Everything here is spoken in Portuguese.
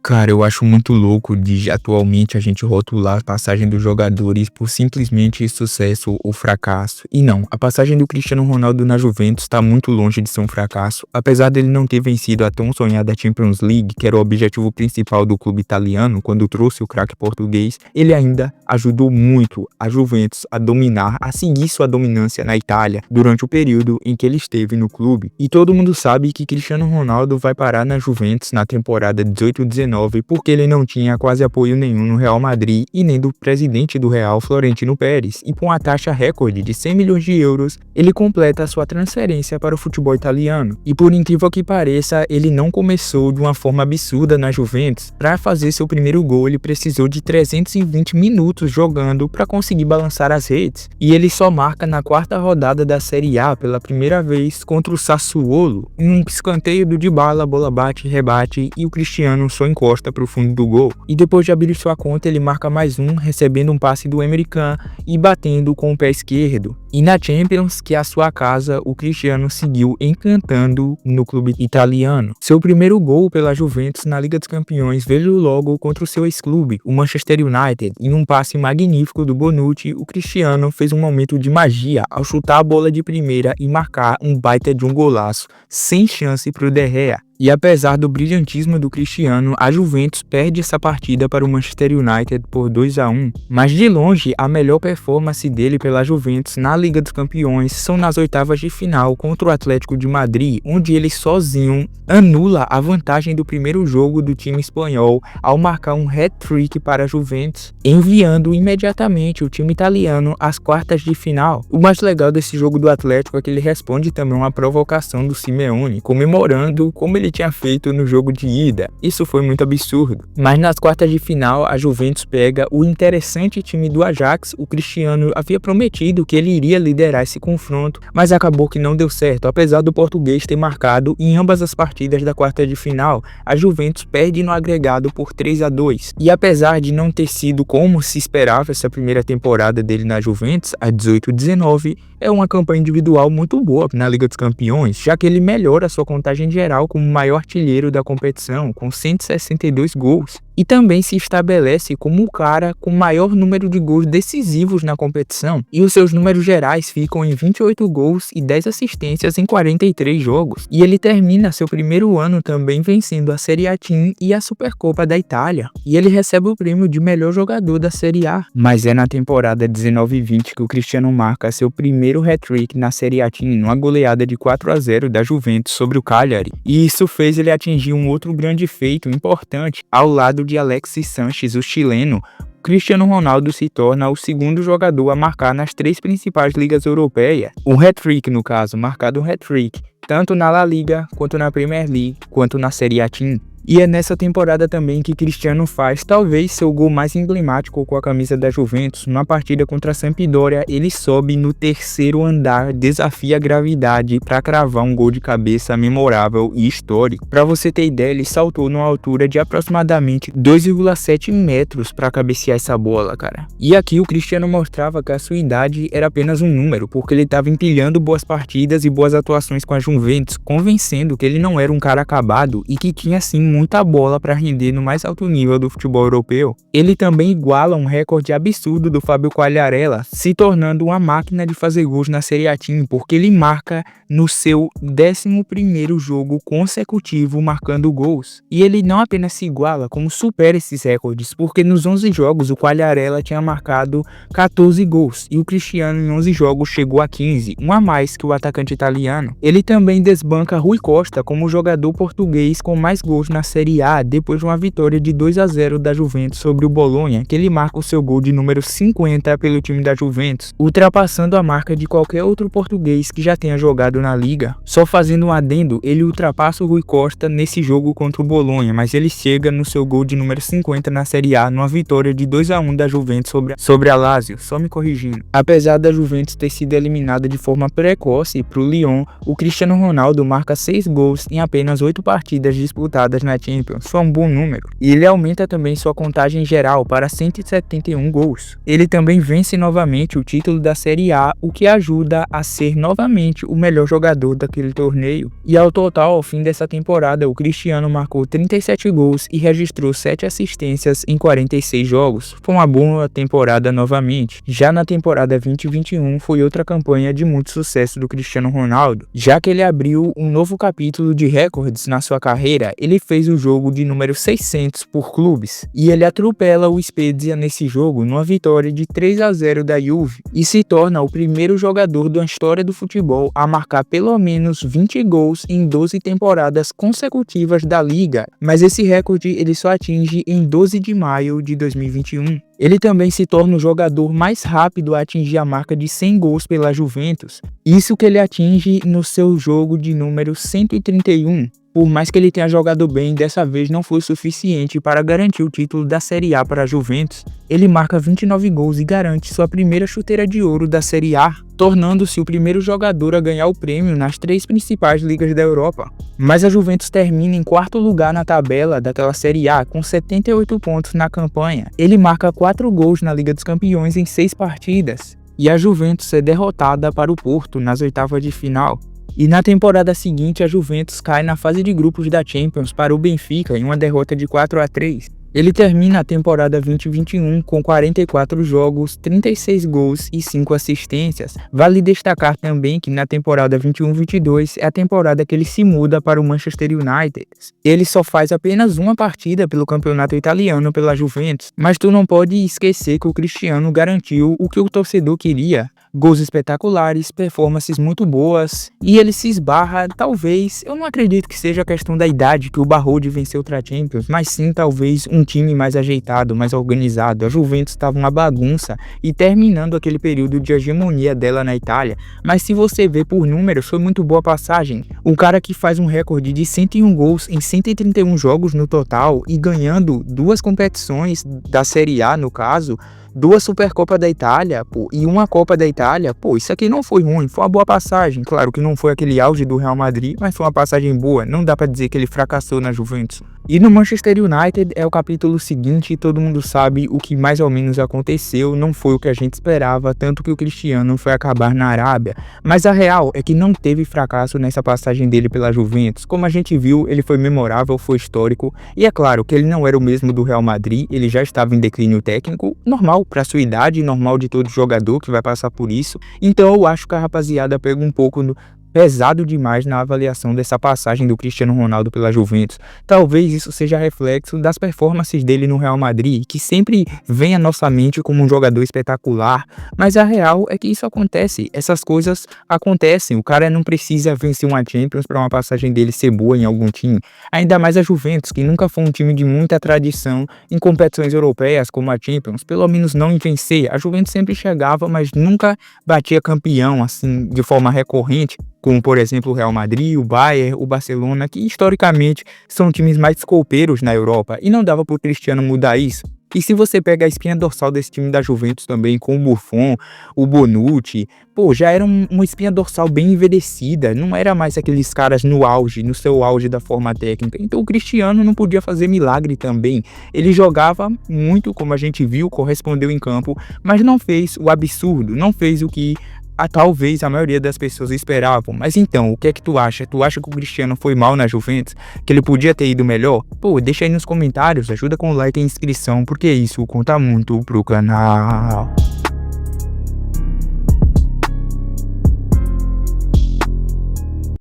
Cara, eu acho muito louco de atualmente a gente rotular a passagem dos jogadores por simplesmente sucesso ou fracasso. E não, a passagem do Cristiano Ronaldo na Juventus está muito longe de ser um fracasso. Apesar dele não ter vencido a tão sonhada Champions League, que era o objetivo principal do clube italiano quando trouxe o craque português, ele ainda ajudou muito a Juventus a dominar, a seguir sua dominância na Itália durante o período em que ele esteve no clube. E todo mundo sabe que Cristiano Ronaldo vai parar na Juventus na temporada 18-19 porque ele não tinha quase apoio nenhum no Real Madrid e nem do presidente do Real, Florentino Pérez, e com a taxa recorde de 100 milhões de euros, ele completa a sua transferência para o futebol italiano. E por incrível que pareça, ele não começou de uma forma absurda na Juventus. Para fazer seu primeiro gol, ele precisou de 320 minutos jogando para conseguir balançar as redes, e ele só marca na quarta rodada da Série A pela primeira vez contra o Sassuolo. Em um escanteio do Dybala, a bola bate, rebate e o Cristiano só encosta para o fundo do gol. E depois de abrir sua conta, ele marca mais um, recebendo um passe do Emre Can e batendo com o pé esquerdo. E na Champions, que é a sua casa, o Cristiano seguiu encantando no clube italiano. Seu primeiro gol pela Juventus na Liga dos Campeões veio logo contra o seu ex-clube, o Manchester United. Em um passe magnífico do Bonucci, o Cristiano fez um momento de magia ao chutar a bola de primeira e marcar um baita de um golaço, sem chance para o De Gea. E apesar do brilhantismo do Cristiano, a Juventus perde essa partida para o Manchester United por 2-1. Mas de longe, a melhor performance dele pela Juventus na Liga dos Campeões são nas oitavas de final contra o Atlético de Madrid, onde ele sozinho anula a vantagem do primeiro jogo do time espanhol ao marcar um hat-trick para a Juventus, enviando imediatamente o time italiano às quartas de final. O mais legal desse jogo do Atlético é que ele responde também uma provocação do Simeone, comemorando como ele tinha feito no jogo de ida. Isso foi muito absurdo. Mas nas quartas de final, a Juventus pega o interessante time do Ajax. O Cristiano havia prometido que ele iria liderar esse confronto, mas acabou que não deu certo. Apesar do português ter marcado em ambas as partidas da quarta de final, a Juventus perde no agregado por 3-2. E apesar de não ter sido como se esperava essa primeira temporada dele na Juventus, a 18-19, é uma campanha individual muito boa na Liga dos Campeões, já que ele melhora a sua contagem geral como maior artilheiro da competição, com 162 gols. E também se estabelece como o cara com maior número de gols decisivos na competição. E os seus números gerais ficam em 28 gols e 10 assistências em 43 jogos. E ele termina seu primeiro ano também vencendo a Serie A Team e a Supercopa da Itália. E ele recebe o prêmio de melhor jogador da Serie A. Mas é na temporada 19-20 que o Cristiano marca seu primeiro hat-trick na Serie A Team, numa goleada de 4-0 da Juventus sobre o Cagliari. E isso fez ele atingir um outro grande feito importante ao lado de Alexis Sánchez, o chileno. Cristiano Ronaldo se torna o segundo jogador a marcar nas três principais ligas europeias. Um hat-trick, no caso, marcado um hat-trick, tanto na La Liga, quanto na Premier League, quanto na Serie A Team. E é nessa temporada também que Cristiano faz talvez seu gol mais emblemático com a camisa da Juventus. Numa partida contra a Sampdoria, ele sobe no terceiro andar, desafia a gravidade para cravar um gol de cabeça memorável e histórico. Para você ter ideia, ele saltou numa altura de aproximadamente 2,7 metros para cabecear essa bola, cara. E aqui o Cristiano mostrava que a sua idade era apenas um número, porque ele estava empilhando boas partidas e boas atuações com a Juventus, convencendo que ele não era um cara acabado e que tinha sim muita bola para render no mais alto nível do futebol europeu. Ele também iguala um recorde absurdo do Fábio Quagliarella, se tornando uma máquina de fazer gols na Serie A Team, porque ele marca no seu 11º jogo consecutivo marcando gols. E ele não apenas se iguala, como supera esses recordes, porque nos 11 jogos o Quagliarella tinha marcado 14 gols e o Cristiano em 11 jogos chegou a 15, um a mais que o atacante italiano. Ele também desbanca Rui Costa como o jogador português com mais gols na Serie A, depois de uma vitória de 2-0 da Juventus sobre o Bolonha, que ele marca o seu gol de número 50 pelo time da Juventus, ultrapassando a marca de qualquer outro português que já tenha jogado na liga. Só fazendo um adendo, ele ultrapassa o Rui Costa nesse jogo contra o Bolonha, mas ele chega no seu gol de número 50 na Serie A, numa vitória de 2-1 da Juventus sobre a Lazio, só me corrigindo. Apesar da Juventus ter sido eliminada de forma precoce para o Lyon, o Cristiano Ronaldo marca 6 gols em apenas 8 partidas disputadas na Champions foi um bom número, e ele aumenta também sua contagem geral para 171 gols. Ele também vence novamente o título da Série A, o que ajuda a ser novamente o melhor jogador daquele torneio. E ao total, ao fim dessa temporada, o Cristiano marcou 37 gols e registrou 7 assistências em 46 jogos. Foi uma boa temporada novamente. Já na temporada 2021 foi outra campanha de muito sucesso do Cristiano Ronaldo, já que ele abriu um novo capítulo de recordes na sua carreira. Ele fez o jogo de número 600 por clubes e ele atropela o Spezia nesse jogo numa vitória de 3-0 da Juve e se torna o primeiro jogador da história do futebol a marcar pelo menos 20 gols em 12 temporadas consecutivas da liga, mas esse recorde ele só atinge em 12 de maio de 2021. Ele também se torna o jogador mais rápido a atingir a marca de 100 gols pela Juventus, isso que ele atinge no seu jogo de número 131. Por mais que ele tenha jogado bem, dessa vez não foi suficiente para garantir o título da Série A para a Juventus. Ele marca 29 gols e garante sua primeira chuteira de ouro da Série A, tornando-se o primeiro jogador a ganhar o prêmio nas 3 principais ligas da Europa. Mas a Juventus termina em 4º lugar na tabela daquela Série A com 78 pontos na campanha. Ele marca 4 gols na Liga dos Campeões em 6 partidas. E a Juventus é derrotada para o Porto nas oitavas de final. E na temporada seguinte, a Juventus cai na fase de grupos da Champions para o Benfica em uma derrota de 4-3. Ele termina a temporada 2021 com 44 jogos, 36 gols e 5 assistências. Vale destacar também que na temporada 21-22 é a temporada que ele se muda para o Manchester United. Ele só faz apenas uma partida pelo campeonato italiano pela Juventus, mas tu não pode esquecer que o Cristiano garantiu o que o torcedor queria. Gols espetaculares, performances muito boas, e ele se esbarra, talvez, eu não acredito que seja a questão da idade que o barrou de vencer outra Champions, mas sim talvez um time mais ajeitado, mais organizado. A Juventus estava uma bagunça e terminando aquele período de hegemonia dela na Itália, mas se você ver por números, foi muito boa a passagem. O cara que faz um recorde de 101 gols em 131 jogos no total e ganhando 2 competições da Série A no caso, 2 Supercopa da Itália, e uma Copa da Itália, isso aqui não foi ruim, foi uma boa passagem. Claro que não foi aquele auge do Real Madrid, mas foi uma passagem boa, não dá pra dizer que ele fracassou na Juventus. E no Manchester United é o capítulo seguinte, todo mundo sabe o que mais ou menos aconteceu, não foi o que a gente esperava, tanto que o Cristiano foi acabar na Arábia. Mas a real é que não teve fracasso nessa passagem dele pela Juventus. Como a gente viu, ele foi memorável, foi histórico, e é claro que ele não era o mesmo do Real Madrid, ele já estava em declínio técnico, normal para sua idade, normal de todo jogador que vai passar por isso. Então eu acho que a rapaziada pega um pouco pesado demais na avaliação dessa passagem do Cristiano Ronaldo pela Juventus. Talvez isso seja reflexo das performances dele no Real Madrid, que sempre vem à nossa mente como um jogador espetacular, mas a real é que isso acontece, essas coisas acontecem, o cara não precisa vencer uma Champions para uma passagem dele ser boa em algum time, ainda mais a Juventus, que nunca foi um time de muita tradição em competições europeias como a Champions, pelo menos não em vencer. A Juventus sempre chegava, mas nunca batia campeão assim de forma recorrente, como por exemplo o Real Madrid, o Bayern, o Barcelona, que historicamente são times mais copeiros na Europa, e não dava pro Cristiano mudar isso. E se você pega a espinha dorsal desse time da Juventus também, com o Buffon, o Bonucci, já era uma espinha dorsal bem envelhecida, não era mais aqueles caras no auge, no seu auge da forma técnica. Então o Cristiano não podia fazer milagre também. Ele jogava muito, como a gente viu, correspondeu em campo, mas não fez o absurdo, não fez o que talvez a maioria das pessoas esperavam. Mas então, o que é que tu acha? Tu acha que o Cristiano foi mal na Juventus? Que ele podia ter ido melhor? Deixa aí nos comentários, ajuda com o like e inscrição, porque isso conta muito pro canal.